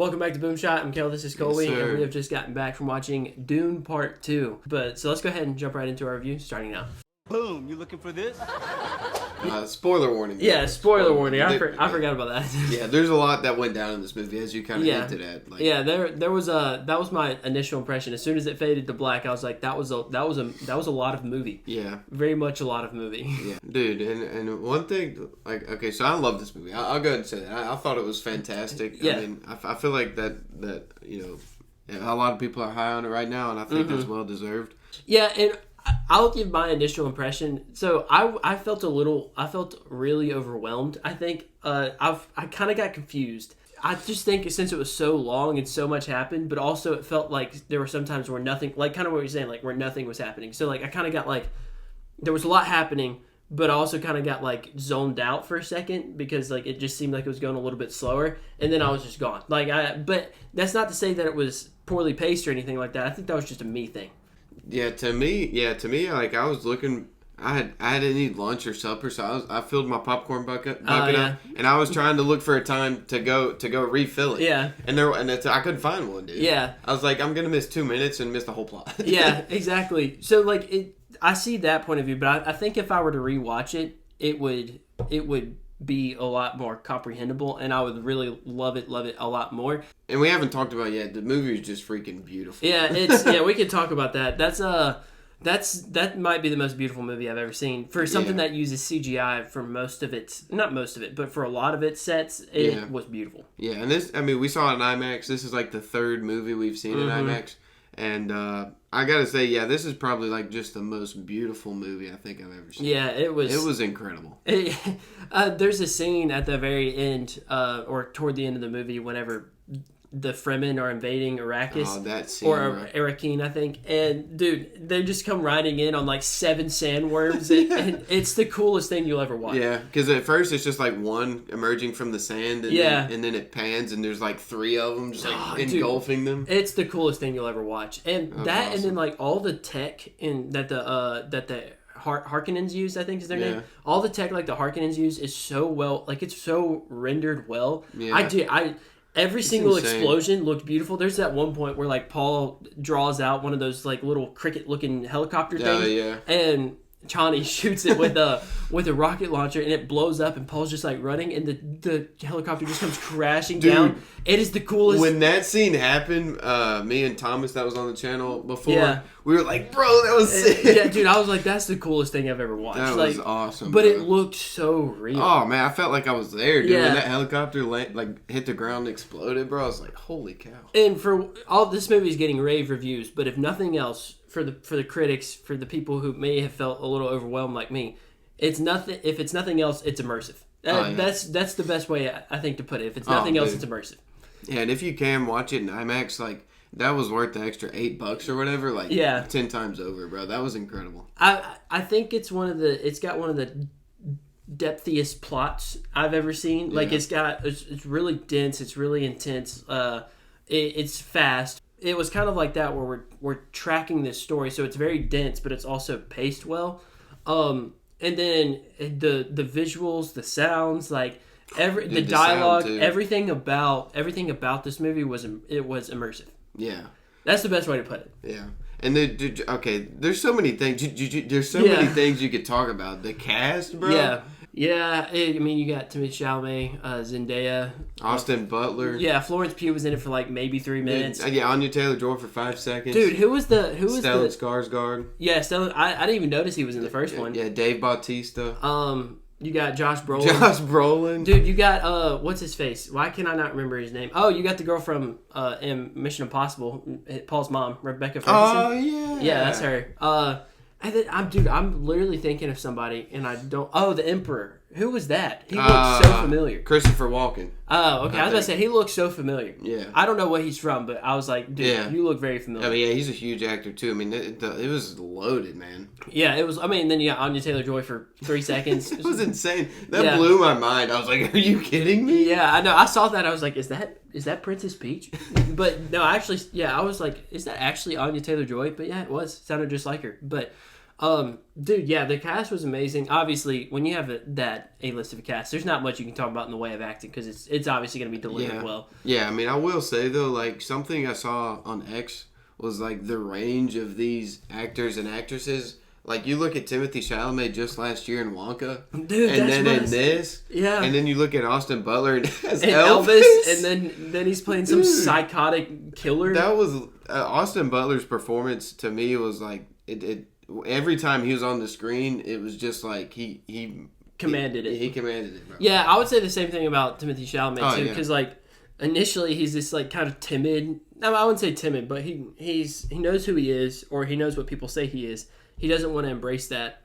Welcome back to BoomShot. I'm Kel, this is Colby, Yes, and we have just gotten back from watching Dune Part 2. So let's go ahead and jump right into our review, starting now. Boom, you looking for this? Spoiler warning. Yeah, spoiler warning. I forgot about that. Yeah, there's a lot that went down in this movie, as you kind of hinted at. That was my initial impression. As soon as it faded to black, I was like, that was a lot of movie. Yeah, very much a lot of movie. Yeah, dude, and one thing, okay, so I love this movie. I'll go ahead and say that. I thought it was fantastic. Yeah. I mean, I feel like that a lot of people are high on it right now, and I think that's well deserved. Yeah, and I'll give my initial impression. So I felt really overwhelmed. I think I kind of got confused. I just think since it was so long and so much happened, but also it felt like there were some times where nothing, like kind of what you're saying, like where nothing was happening. So like I kind of got like there was a lot happening, but I also kind of got like zoned out for a second because like it just seemed like it was going a little bit slower, and then I was just gone. But that's not to say that it was poorly paced or anything like that. I think that was just a me thing. Yeah, to me, like I was looking, I didn't eat lunch or supper, so I filled my popcorn bucket up, and I was trying to look for a time to go refill it. Yeah, and I couldn't find one, dude. Yeah, I was like, I'm gonna miss 2 minutes and miss the whole plot. Yeah, exactly. So like I see that point of view, but I think if I were to rewatch it, it would be a lot more comprehensible, and I would really love it a lot more. And we haven't talked about yet. The movie is just freaking beautiful. Yeah, we can talk about that. That might be the most beautiful movie I've ever seen for something that uses CGI for not most of it, but for a lot of its sets. It was beautiful. Yeah, and we saw it in IMAX. This is like the third movie we've seen in IMAX, and I gotta say, this is probably like just the most beautiful movie I think I've ever seen. Yeah, it was. It was incredible. There's a scene at the very end, or toward the end of the movie, whenever the Fremen are invading Arrakis. Oh, that scene. Or Arrakeen, I think. And, dude, they just come riding in on, like, 7 sandworms. and it's the coolest thing you'll ever watch. Yeah, because at first it's just, like, one emerging from the sand. And then it pans, and there's, like, 3 of them just, like, engulfing them. It's the coolest thing you'll ever watch. And that, awesome. And then, like, all the tech that the Harkonnens use, I think is their name. All the tech, like, the Harkonnens use is so well, like, it's so rendered well. Yeah. Every single explosion looked beautiful. There's that one point where like Paul draws out one of those like little cricket-looking helicopter things, and Chani shoots it with a rocket launcher, and it blows up, and Paul's just like running, and the helicopter just comes crashing down. It is the coolest. When that scene happened, me and Thomas, that was on the channel before, we were like, bro, that was sick. Yeah, dude, I was like, that's the coolest thing I've ever watched. That was awesome. But it looked so real. Oh, man, I felt like I was there, dude. When that helicopter hit the ground and exploded, bro, I was like, holy cow. And for all this movie is getting rave reviews, but if nothing else, for the critics, for the people who may have felt a little overwhelmed like me, it's nothing. If it's nothing else, it's immersive. That's the best way I think to put it. If it's nothing else, it's immersive. Yeah, and if you can watch it in IMAX, like that was worth the extra $8 or whatever. Like 10 times over, bro. That was incredible. I think it's got one of the depthiest plots I've ever seen. Like it's really dense. It's really intense. It's fast. It was kind of like that where we're tracking this story, so it's very dense, but it's also paced well. And then the visuals, the sounds, like the dialogue, everything about this movie was immersive. Yeah, that's the best way to put it. Yeah, and there's so many things. There's so many things you could talk about. The cast, bro. Yeah, I mean, you got Timothée Chalamet, Zendaya, Austin Butler. Yeah, Florence Pugh was in it for like maybe 3 minutes. Yeah, Anya Taylor-Joy for 5 seconds. Dude, who was Stellan Skarsgård? Yeah, Stellan. I didn't even notice he was in the first one. Yeah, Dave Bautista. You got Josh Brolin. Dude, you got what's his face? Why can I not remember his name? Oh, you got the girl from Mission Impossible, Paul's mom, Rebecca Ferguson. Oh yeah. Yeah, that's her. And then I'm literally thinking of somebody, and I don't. Oh, the Emperor. Who was that? He looked so familiar. Christopher Walken. Oh, okay. I was about to say he looks so familiar. Yeah. I don't know what he's from, but I was like, dude, you look very familiar. I mean, yeah, he's a huge actor too. I mean, it was loaded, man. Yeah, it was. I mean, then you got Anya Taylor-Joy for 3 seconds. It was insane. That blew my mind. I was like, are you kidding me? Yeah, I know. I saw that. I was like, is that Princess Peach? But no, actually, I was like, is that actually Anya Taylor-Joy? But yeah, it was. Sounded just like her. But Dude, yeah, the cast was amazing. Obviously, when you have that A-list of a cast, there's not much you can talk about in the way of acting because it's obviously going to be delivered well. Yeah, I mean, I will say though, like something I saw on X was like the range of these actors and actresses. Like you look at Timothy Chalamet just last year in Wonka, Dude, and then in this, yeah, and then you look at Austin Butler as and Elvis, and then he's playing some psychotic killer. That was Austin Butler's performance to me was like it. Every time he was on the screen, it was just like he commanded it. He commanded it, bro. Yeah, I would say the same thing about Timothy Chalamet too, because yeah. like initially he's this like kind of timid. No, I wouldn't say timid, but he knows who he is, or he knows what people say he is. He doesn't want to embrace that,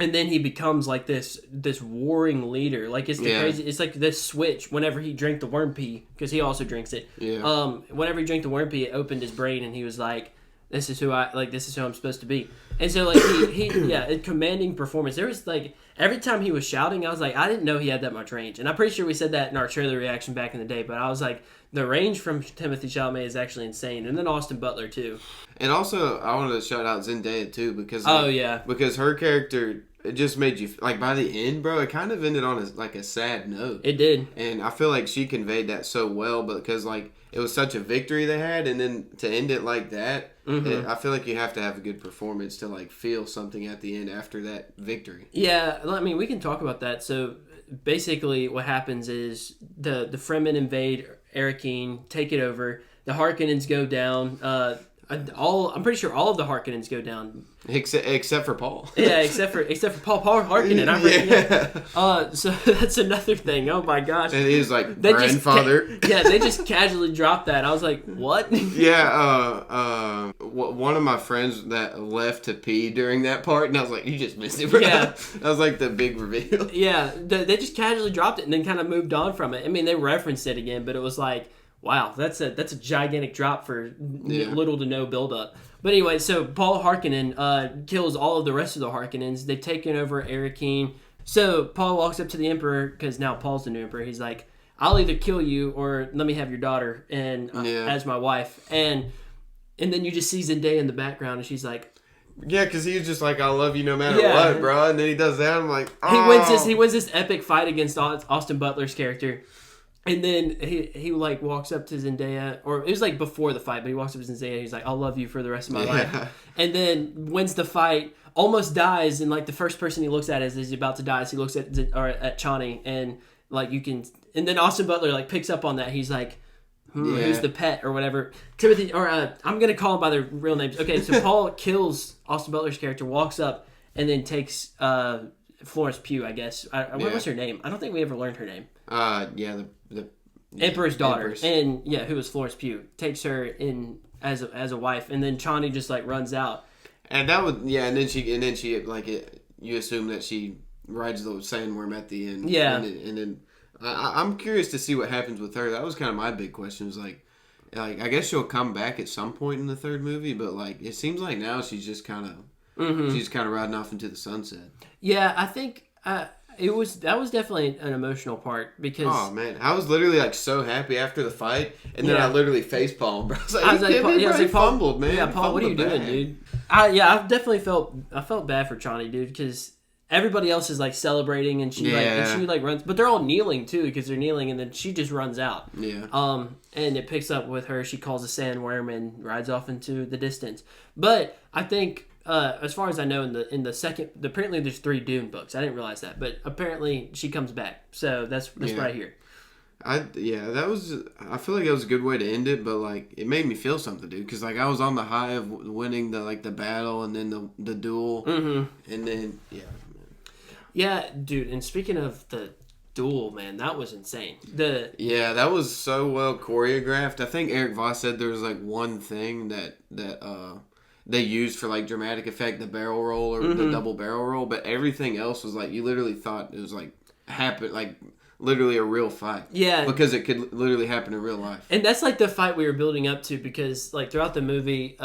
and then he becomes like this warring leader. Like it's the crazy. It's like this switch. Whenever he drank the worm pee, because he also drinks it. Yeah. Whenever he drank the worm pee, it opened his brain, and he was like, "This is who I like. This is who I'm supposed to be." And so like a commanding performance. There was like every time he was shouting, I was like, I didn't know he had that much range. And I'm pretty sure we said that in our trailer reaction back in the day. But I was like, the range from Timothy Chalamet is actually insane. And then Austin Butler too. And also, I wanted to shout out Zendaya too because because her character, it just made you like by the end, bro. It kind of ended on a sad note. It did, and I feel like she conveyed that so well, because like it was such a victory they had, and then to end it like that, I feel like you have to have a good performance to like feel something at the end after that victory. Yeah, I mean we can talk about that. So basically, what happens is the Fremen invade Arakeen, take it over. The Harkonnens go down. I'm pretty sure all of the Harkonnens go down, except for Paul. Yeah, except for Paul Harkonnen. So that's another thing. Oh my gosh! And he's like grandfather. They just casually dropped that. I was like, what? Yeah. One of my friends that left to pee during that part, and I was like, you just missed it, bro. Yeah. That was like the big reveal. Yeah, they just casually dropped it and then kind of moved on from it. I mean, they referenced it again, but it was like, wow, that's a gigantic drop for little to no buildup. But anyway, so Paul Harkonnen kills all of the rest of the Harkonnens. They've taken over Arakeen. So Paul walks up to the Emperor, because now Paul's the new Emperor. He's like, I'll either kill you or let me have your daughter and as my wife. And then you just see Zendaya in the background, and she's like... Yeah, because he's just like, I love you no matter what, bro. And then he does that, I'm like, oh. He wins this epic fight against Austin Butler's character. And then he like walks up to Zendaya, or it was like before the fight, but he walks up to Zendaya and he's like, I'll love you for the rest of my life. And then wins the fight, almost dies, and like the first person he looks at as he's about to die, so he looks at Chani, and like you can, and then Austin Butler like picks up on that. He's like, who's the pet or whatever? Timothy, or I'm gonna call him by their real names. Okay, so Paul kills Austin Butler's character, walks up, and then takes Florence Pugh, I guess. What was her name? I don't think we ever learned her name. The Emperor's daughter, and who was Florence Pugh, takes her in as a wife, and then Chani just like runs out. And that would and then she like you assume that she rides the sandworm at the end. Yeah, and then I'm curious to see what happens with her. That was kind of my big question. Was like I guess she'll come back at some point in the third movie, but like it seems like now she's just kind of she's kind of riding off into the sunset. Yeah, I think. That was definitely an emotional part because I was literally like so happy after the fight, and then I literally facepalmed, bro. I was like, Paul, fumbled, man. Yeah, Paul, what are you doing, dude? I definitely felt bad for Chani, dude, because everybody else is like celebrating and she runs, but they're all kneeling too because they're kneeling, and then she just runs out. Yeah. And it picks up with her. She calls a sandworm and rides off into the distance. But I think. As far as I know, in the second, apparently there's 3 Dune books. I didn't realize that, but apparently she comes back. So that's what I hear. I feel like that was a good way to end it, but like it made me feel something, dude. Because like I was on the high of winning the battle and then the duel, and then dude. And speaking of the duel, man, that was insane. That was so well choreographed. I think Eric Voss said there was like one thing that they used for like dramatic effect, the barrel roll or the double barrel roll, but everything else was like you literally thought it was like literally a real fight. Yeah, because it could literally happen in real life. And that's like the fight we were building up to, because like throughout the movie,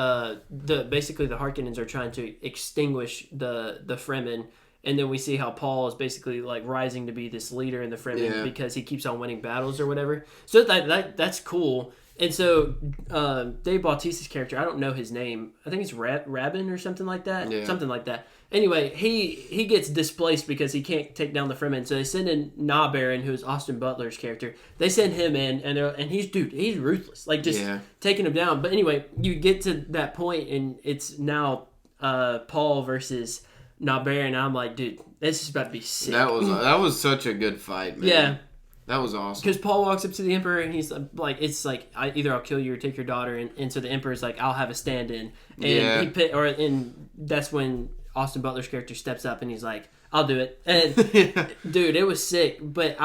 basically the Harkonnens are trying to extinguish the Fremen, and then we see how Paul is basically like rising to be this leader in the Fremen because he keeps on winning battles or whatever. So that's cool. And so Dave Bautista's character, I don't know his name. I think it's Rabin or something like that. Yeah. Something like that. Anyway, he gets displaced because he can't take down the Fremen. So they send in Na Baron, who is Austin Butler's character. They send him in, and he's ruthless, like just taking him down. But anyway, you get to that point, and it's now Paul versus Na Baron. And I'm like, dude, this is about to be sick. That was such a good fight, man. Yeah. That was awesome. Because Paul walks up to the Emperor and he's like, it's like, either I'll kill you or take your daughter. And so the Emperor's like, I'll have a stand-in. And and that's when Austin Butler's character steps up and he's like, I'll do it. And dude, it was sick. But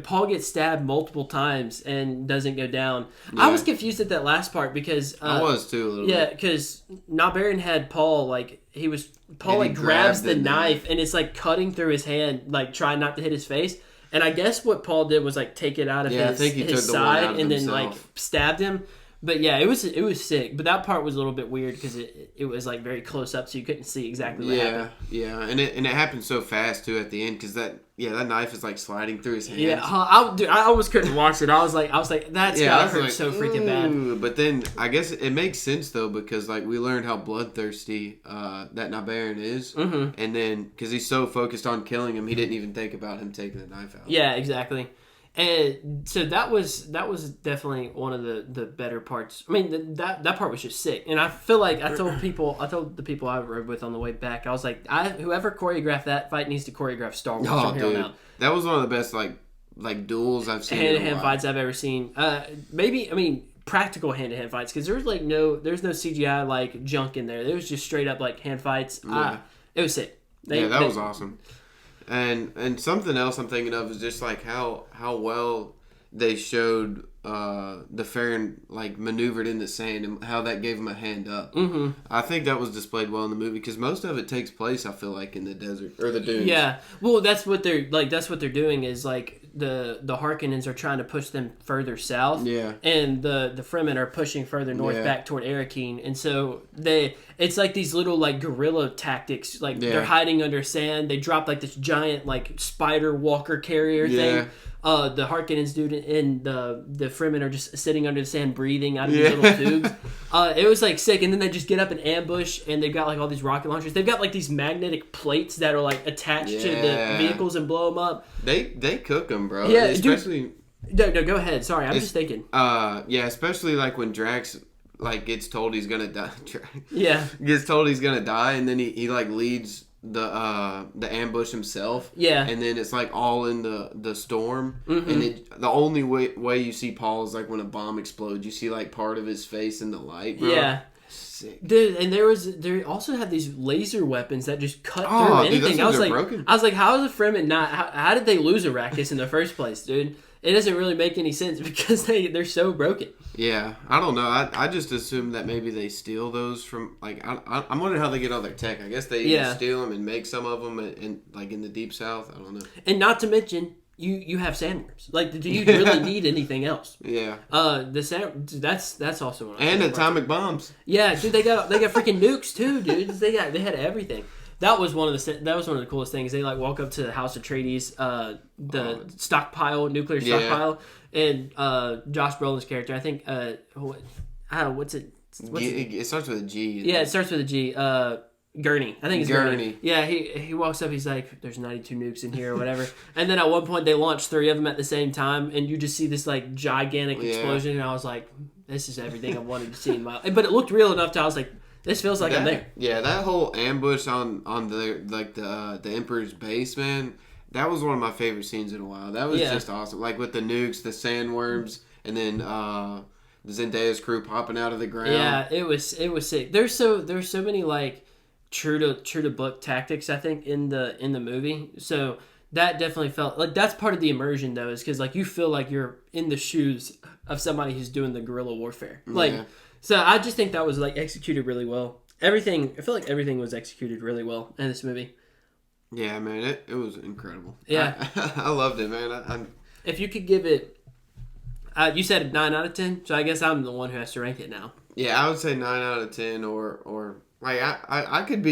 Paul gets stabbed multiple times and doesn't go down. Yeah. I was confused at that last part because I was too a little bit. Yeah, because Na Baron had Paul Paul grabs the knife and it's like cutting through his hand, like trying not to hit his face. And I guess what Paul did was like take it out of his side and then like stabbed him. But yeah, it was sick. But that part was a little bit weird because it was like very close up, so you couldn't see exactly what happened. Yeah, and it happened so fast too at the end because that knife is like sliding through his hands. Yeah, I almost couldn't watch it. I was like that's gotta hurt so freaking bad. But then I guess it makes sense though because like we learned how bloodthirsty that Na Baron is, and then because he's so focused on killing him, he didn't even think about him taking the knife out. Yeah, exactly. And so that was definitely one of the better parts. I mean, that part was just sick. And I feel like I told the people I rode with on the way back, I was like, whoever choreographed that fight needs to choreograph Star Wars from here on out. That was one of the best like duels I've seen. Hand-to-hand fights I've ever seen. Practical hand-to-hand fights because there's no CGI like junk in there. There was just straight up like hand fights. Yeah. It was sick. That was awesome. And something else I'm thinking of is just like how well they showed the Farron like maneuvered in the sand and how that gave him a hand up. Mm-hmm. I think that was displayed well in the movie because most of it takes place, I feel like, in the desert or the dunes. Yeah, well, that's what they're doing is like the Harkonnens are trying to push them further south. Yeah, and the Fremen are pushing further north back toward Arakeen, and so it's like these little like guerrilla tactics. Like they're hiding under sand. They drop like this giant like spider walker carrier thing. The Harkonnens dude and the Fremen are just sitting under the sand breathing out of these little tubes. It was like sick, and then they just get up and ambush, and they've got like all these rocket launchers. They've got like these magnetic plates that are like attached to the vehicles and blow them up. They cook them, bro. Yeah, especially. No, go ahead. Sorry, I'm just thinking. Especially like when Drax like gets told he's gonna die. Gets told he's gonna die, and then he like leads the ambush himself. Yeah. And then it's like all in the storm. Mm-hmm. And the only way you see Paul is like when a bomb explodes. You see like part of his face in the light, bro. Yeah. Sick. Dude, and they also have these laser weapons that just cut through anything. Dude, I was like, how is the Fremen not how did they lose Arrakis in the first place, dude? It doesn't really make any sense because they're so broken. Yeah, I don't know. I just assume that maybe they steal those from like I'm wondering how they get all their tech. I guess they either steal them and make some of them and like in the deep south. I don't know. And not to mention you have sandworms. Like, do you really need anything else? Yeah. That's also one. And atomic bombs. Yeah, dude, they got freaking nukes too, dude. They had everything. That was one of the coolest things. They like walk up to the House Atreides, the nuclear stockpile, and Josh Brolin's character. I think what's it? It starts with a G. Yeah, it starts with a G. Gurney. I think it's Gurney. Yeah, he walks up. He's like, "There's 92 nukes in here, or whatever." And then at one point, they launch 3 of them at the same time, and you just see this like gigantic explosion. And I was like, "This is everything I wanted to see in my." But it looked real enough to I was like, "This feels like I'm there." Yeah, that whole ambush on the Emperor's base, man. That was one of my favorite scenes in a while. That was just awesome. Like with the nukes, the sandworms, and then Zendaya's crew popping out of the ground. Yeah, it was sick. There's so many like true to book tactics, I think, in the movie. So that definitely felt like that's part of the immersion though, is because like you feel like you're in the shoes of somebody who's doing the guerrilla warfare. Like, so I just think that was like executed really well. I feel like everything was executed really well in this movie. Yeah, man, it was incredible. Yeah, I loved it, man. If you could give it, you said 9 out of 10, so I guess I'm the one who has to rank it now. Yeah, I would say 9 out of 10, or like I could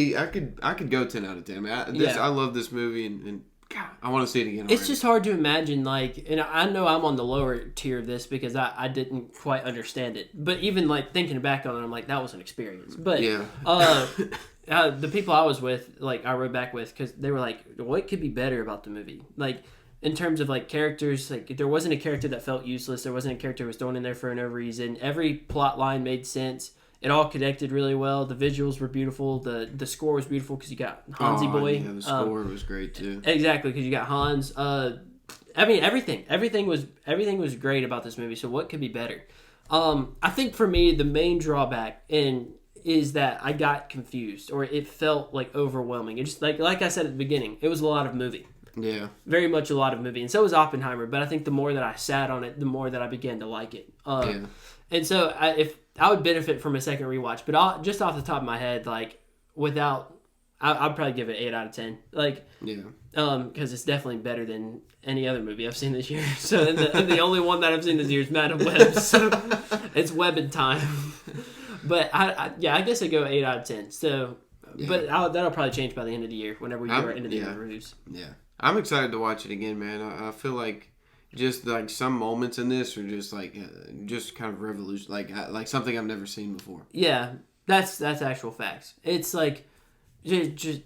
go 10 out of 10. Man, I love this movie, and God, I want to see it again. It's just hard to imagine, like, and I know I'm on the lower tier of this because I didn't quite understand it. But even, like, thinking back on it, I'm like, that was an experience. But Yeah. The people I was with, like, I rode back with, because they were like, what could be better about the movie? Like, in terms of, like, characters, like, there wasn't a character that felt useless. There wasn't a character who was thrown in there for no reason. Every plot line made sense. It all connected really well. The visuals were beautiful. The score was beautiful because you got Hansi Boy. Yeah, the score was great too. Exactly, because you got Hans. I mean, everything was great about this movie. So what could be better? I think for me, the main drawback is that I got confused, or it felt like overwhelming. It just like I said at the beginning, it was a lot of movie. Yeah, very much a lot of movie, and so was Oppenheimer. But I think the more that I sat on it, the more that I began to like it. And so if I would benefit from a second rewatch, but just off the top of my head, like I'd probably give it 8 out of 10. Like, yeah, because it's definitely better than any other movie I've seen this year. So and the only one that I've seen this year is Madam Web. So it's webbing time. But I guess I go 8 out of 10. So, yeah. But that'll probably change by the end of the year whenever we do our end of the year reviews. Yeah, I'm excited to watch it again, man. I feel like just like some moments in this are just like just kind of revolution, like something I've never seen before. Yeah, that's actual facts. It's like just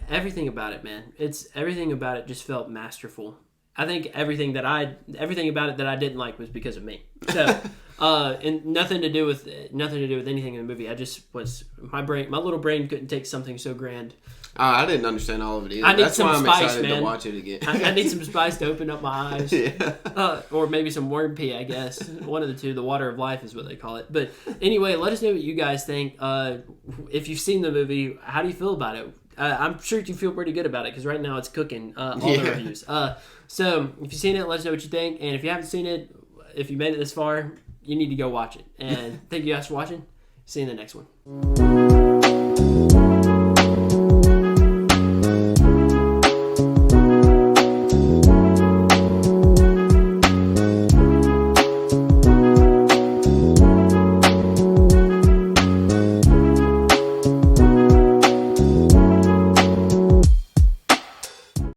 everything about it, man. Everything about it just felt masterful. I think everything about it that I didn't like was because of me. So, and nothing to do with anything in the movie. I just was my little brain couldn't take something so grand. I didn't understand all of it either. I need That's some why I'm spice, excited man. to watch it again. I need some spice to open up my eyes. Yeah. Or maybe some worm pee, I guess. One of the two. The water of life is what they call it. But anyway, let us know what you guys think. If you've seen the movie, how do you feel about it? I'm sure you feel pretty good about it because right now it's cooking all the reviews. So if you've seen it, let us know what you think. And if you haven't seen it, if you made it this far, you need to go watch it. And thank you guys for watching. See you in the next one.